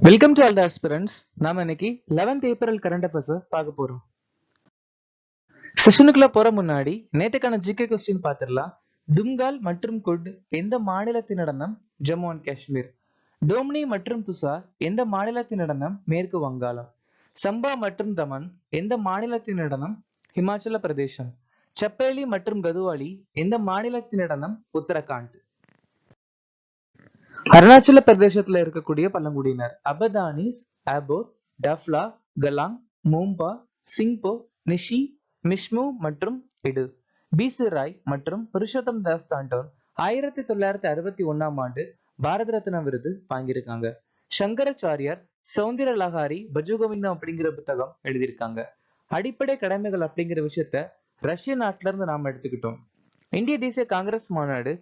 Welcome to all the aspirants. நாம இன்னைக்கு 11th April current affairs பார்க்க போறோம். செஷனுக்குள்ள போற முன்னாடி நேத்துக்கான ஜிகே கொஸ்டின் பார்த்திடலாம். தும்கால் மற்றும் குட் எந்த மாநிலத்தின் நடனம்? ஜம்மு அண்ட் காஷ்மீர். டோம்னி மற்றும் துசா எந்த மாநிலத்தின் நடனம்? மேற்கு வங்காளம். சம்பா மற்றும் தமன் எந்த மாநிலத்தின் நடனம்? ஹிமாச்சல பிரதேசம். சப்பேலி மற்றும் கதுவாலி எந்த மாநிலத்தின் நடனம்? உத்தரகாண்ட். அருணாச்சல பிரதேசத்துல இருக்கக்கூடிய பழங்குடியினர் அபதானிஸ், ஆபோர், டஃப்லா, கலாங், மூம்பா, சிங்போ, நிஷி, மிஷ்மு மற்றும் இடு. பிசி ராய் மற்றும் புருஷோத்தம் தாஸ் தாண்டோன் 1961ஆம் ஆண்டு பாரத ரத்னா விருது வாங்கியிருக்காங்க. சங்கராச்சாரியார் சௌந்தர லஹாரி பஜுகோவிந்தம் அப்படிங்கிற புத்தகம் எழுதியிருக்காங்க. அடிப்படை கடமைகள் அப்படிங்கிற விஷயத்த ரஷ்ய நாட்டுல இருந்து நாம எடுத்துக்கிட்டோம். இந்திய தேசிய காங்கிரஸ் மாநாடு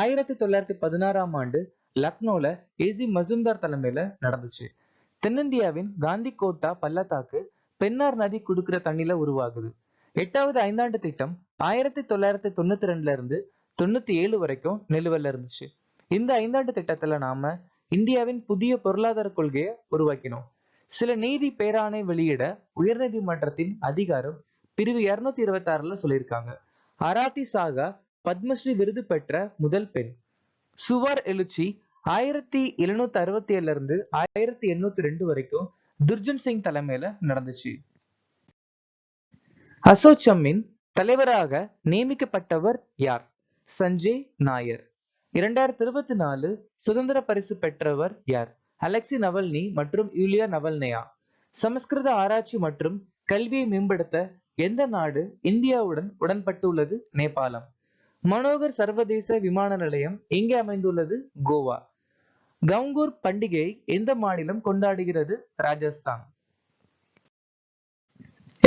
1916ஆம் ஆண்டு லக்னோல ஏசி மசூம்தார் தலைமையில நடந்துச்சு. தென்னிந்தியாவின் காந்தி கோட்டா பள்ளத்தாக்கு பெண்ணார் நதி குடுக்கிற தண்ணில உருவாகுது. 8வது ஐந்தாண்டு திட்டம் 1992ல இருந்து 97 வரைக்கும் நிலுவையில இருந்துச்சு. இந்த ஐந்தாண்டு திட்டத்துல நாம இந்தியாவின் புதிய பொருளாதார கொள்கையை உருவாக்கினோம். சில நீதி பேராணை வெளியிட உயர்நீதிமன்றத்தின் அதிகாரம் பிரிவு 226ல சொல்லியிருக்காங்க. ஆராத்தி சாகா பத்மஸ்ரீ விருது பெற்ற முதல் பெண். சுவர் எழுச்சி 1767ல இருந்து 1802 வரைக்கும் துர்ஜன் சிங் தலைமையில நடந்துச்சு. அசோச்சம்மின் தலைவராக நியமிக்கப்பட்டவர் யார்? சஞ்சய் நாயர். 2024 சுதந்திர பரிசு பெற்றவர் யார்? அலெக்சி நவல்னி மற்றும் யூலியா நவல்னயா. சமஸ்கிருத ஆராய்ச்சி மற்றும் கல்வியை மேம்படுத்த எந்த நாடு இந்தியாவுடன் உடன்பட்டுள்ளது? நேபாளம். மனோகர் சர்வதேச விமான நிலையம் எங்கே அமைந்துள்ளது? கோவா. கவுங்கூர் பண்டிகையை எந்த மாநிலம் கொண்டாடுகிறது? ராஜஸ்தான்.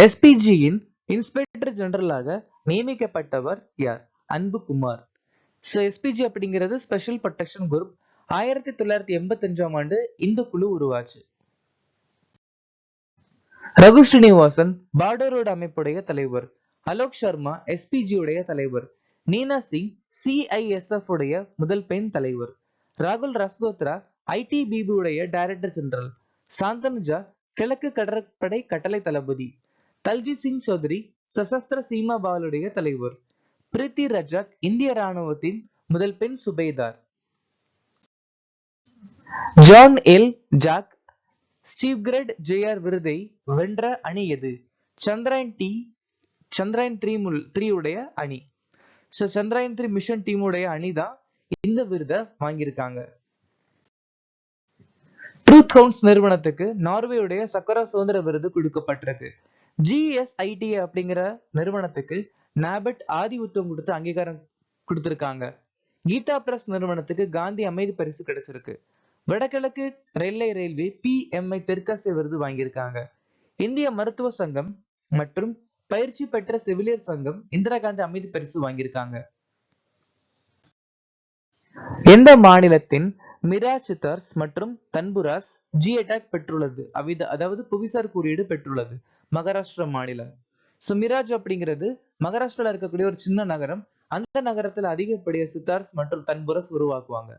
எஸ்பிஜியின் இன்ஸ்பெக்டர் ஜெனரலாக நியமிக்கப்பட்டவர் யார்? அன்புகுமார். எஸ்பிஜி அப்படிங்கிறது ஸ்பெஷல் ப்ரொடெக்ஷன் குரூப். 1985ஆம் ஆண்டு இந்த குழு உருவாச்சு. ரகு ஸ்ரீனிவாசன் பார்டர் ரோடு அமைப்புடைய தலைவர். அலோக் சர்மா எஸ்பிஜி உடைய தலைவர். நீனா சிங் சிஐஎஸ்எஃப் உடைய முதல் பெண் தலைவர். ராகுல் ரஸ்கோத்ரா ஐடிபிபி உடைய டைரக்டர் ஜெனரல். சாந்தனுஜா கிழக்கு கடற்படை கட்டளை தளபதி. தல்ஜித் சிங் சௌத்ரி சசஸ்திர சீமா பாலுடைய தலைவர். பிரீத்தி ரஜாக் இந்திய ராணுவத்தின் முதல் பெண் சுபேதார். ஜான் எல் ஜாக் ஸ்டீவ்கிரட் ஜேஆர் விருதை வென்ற அணி எது? சந்திரயான் 3 உடைய அணி. சந்திரயான் 3 மிஷன் டீமுடைய அணிதான் இந்த விருதை வாங்கியிருக்காங்க. ட்ரூத் கவுண்ட்ஸ் நிறுவனத்துக்கு நார்வேயுடைய சக்கர சுதந்திர விருது கொடுக்கப்பட்டிருக்கு. ஜிஎஸ்ஐடி அப்படிங்கிற நிறுவனத்துக்கு நாபட் ஆதி உத்தம் கொடுத்து அங்கீகாரம் கொடுத்திருக்காங்க. கீதா பிரஸ் நிறுவனத்துக்கு காந்தி அமைதி பரிசு கிடைச்சிருக்கு. வடகிழக்கு ரயில்வே பிஎம்ஐ தெற்காசிய விருது வாங்கியிருக்காங்க. இந்திய மருத்துவ சங்கம் மற்றும் பயிற்சி பெற்ற செவிலியர் சங்கம் இந்திரா காந்தி அமைதி பரிசு வாங்கியிருக்காங்க. எந்த மாநிலத்தின் மிராஜ் சித்தார்ஸ் மற்றும் தன்புராஸ் ஜி அட்டாக் பெற்றுள்ளது? அதாவது புவிசார் குறியீடு பெற்றுள்ளது. மகாராஷ்டிரா மாநிலம். மிராஜ் அப்படிங்கிறது மகாராஷ்டிரால இருக்கக்கூடிய ஒரு சின்ன நகரம். அந்த நகரத்துல அதிகப்படிய சித்தார்ஸ் மற்றும் தன்புராஸ் உருவாக்குவாங்க.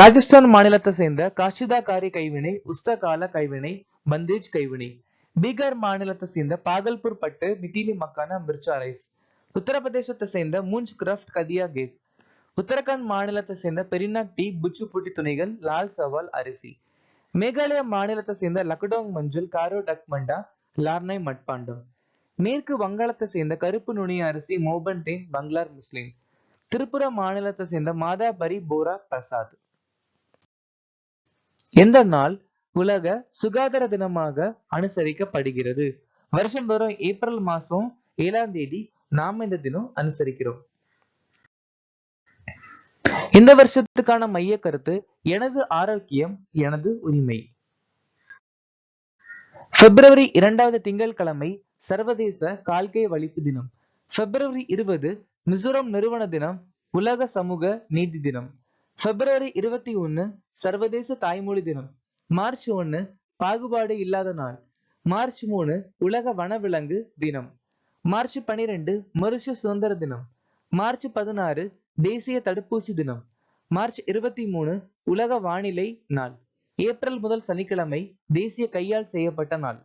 ராஜஸ்தான் மாநிலத்தை சேர்ந்த காஷிதா காரி கைவினை, உஸ்தகால கைவினை, பந்தேஜ் கைவினை. பீகார் மாநிலத்தை சேர்ந்த பாகல்பூர் பட்டு மிட்டிலி மக்கான மிர்ச்சா ரைஸ். உத்தரப்பிரதேசத்தை சேர்ந்த மூஞ்ச் கிராஃப்ட் கதியா கேப். உத்தரகாண்ட் மாநிலத்தை சேர்ந்த பெரினாக் டீ, புச்சு பூட்டி துணிகள், லால் சவால் அரிசி. மேகாலய மாநிலத்தை சேர்ந்த லக்டோங் மஞ்சள், காரோ டக்மண்டா, லார்னை மட்பாண்டம். மேற்கு வங்காளத்தை சேர்ந்த கருப்பு நுனிய அரிசி, மோபன் தேன், பங்களார் முஸ்லிம். திரிபுரா மாநிலத்தை சேர்ந்த மாதாபரி போரா பிரசாத். எந்த நாள் உலக சுகாதார தினமாக அனுசரிக்கப்படுகிறது? வருஷந்தோறும் ஏப்ரல் மாசம் 7ஆம் தேதி நாம இந்த தினம் அனுசரிக்கிறோம். இந்த வருஷத்துக்கான மைய கருத்து எனது ஆரோக்கியம் எனது உரிமை. பிப்ரவரி 2வது திங்கட்கிழமை சர்வதேச கால்கை வலிப்பு தினம். பிப்ரவரி 20 மிசோரம் நிறுவன தினம், உலக சமூக நீதி தினம். பிப்ரவரி 21 சர்வதேச தாய்மொழி தினம். மார்ச் 1 பாகுபாடு இல்லாத நாள். மார்ச் 3 உலக வனவிலங்கு தினம். மார்ச் 12 மொரிஷியஸ் சுதந்திர தினம். மார்ச் 16 தேசிய தடுப்பூசி தினம். மார்ச் 23 உலக வானிலை நாள். ஏப்ரல் முதல் சனிக்கிழமை தேசிய கையால் செய்யப்பட்ட நாள்.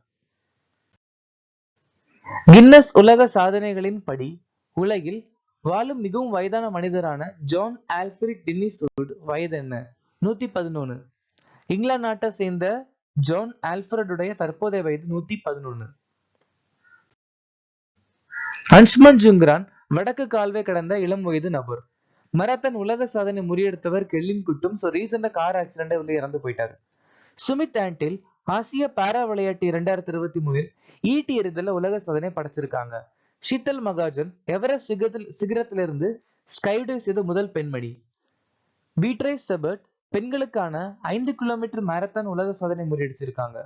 கின்னஸ் உலக சாதனைகளின் படி உலகில் வாழும் மிகவும் வயதான மனிதரான ஜான் ஆல்ஃபிரட் டென்னிஸ் வுட் வயது என்ன? 111. இங்கிலாந்து நாட்டை சேர்ந்த ஜான் ஆல்ஃபிரடுடைய தற்போதைய வயது 111. அன்சுமன் ஜுங்கரான் வடக்கு கால்வாய் கடந்த இளம் வயது நபர். மராத்தான் உலக சாதனை முறியடித்தவர் கெல்வின் குட்டும். ரீசெண்டா கார் ஆக்சிடென்ட் இறந்து போயிட்டாரு. சுமித் ஆண்டில் ஆசிய பாரா விளையாட்டு 2023 ஈட்டி எறிதல உலக சாதனை படைச்சிருக்காங்க. ஷீதல் மகாஜன் எவரெஸ்ட் சிகரத்திலிருந்து ஸ்கைடைவ் செய்த முதல் பெண்மணி. பீட்ரைஸ் செபர்ட் பெண்களுக்கான 5 கிலோமீட்டர் மாரத்தான் உலக சாதனை முறியடிச்சிருக்காங்க.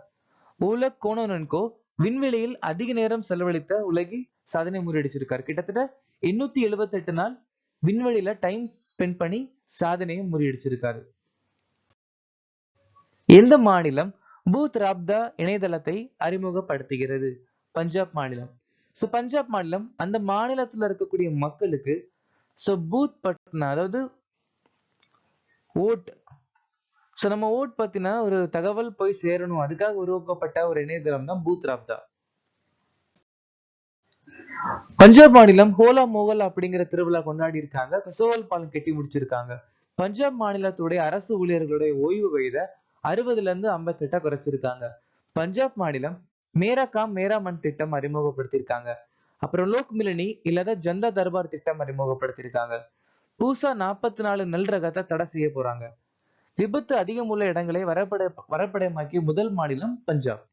ஓலக் கோனோனென்கோ விண்வெளியில் அதிக நேரம் செலவழித்த உலகி சாதனை முறியடிச்சிருக்காரு. கிட்டத்தட்ட 878 நாள் விண்வெளியில டைம் ஸ்பெண்ட் பண்ணி சாதனையை முறியடிச்சிருக்காரு. எந்த மாநிலம் பூத் ராப்தா இணையதளத்தை அறிமுகப்படுத்துகிறது? பஞ்சாப் மாநிலம். பஞ்சாப் மாநிலம் அந்த மாநிலத்துல இருக்கக்கூடிய மக்களுக்கு பூத் பட்னா, அதாவது ஓட், நம்ம ஓட் பத்தின ஒரு தகவல் போய் சேரணும், அதுக்காக உருவாக்கப்பட்ட ஒரு இணையதளம் தான் பூத் ராப்தா. பஞ்சாப் மாநிலம் ஹோலா மோகல் அப்படிங்கிற திருவிழா கொண்டாடி இருக்காங்க. கசோவல் பாலம் கட்டி முடிச்சிருக்காங்க. பஞ்சாப் மாநிலத்துடைய அரசு ஊழியர்களுடைய ஓய்வு வயதை 60ல இருந்து 58 குறைச்சிருக்காங்க. பஞ்சாப் மாநிலம் மேரா காம் மேரா மன் திட்டம் அறிமுகப்படுத்திருக்காங்க. அப்புறம் லோக் மிலனி இல்லாத ஜந்தா தர்பார் திட்டம் அறிமுகப்படுத்திருக்காங்க. பூசா 44 நெல் ரகத்தை தடை செய்ய போறாங்க. விபத்து அதிகம் உள்ள இடங்களை வரப்படைமாக்கிய முதல் மாநிலம் பஞ்சாப்.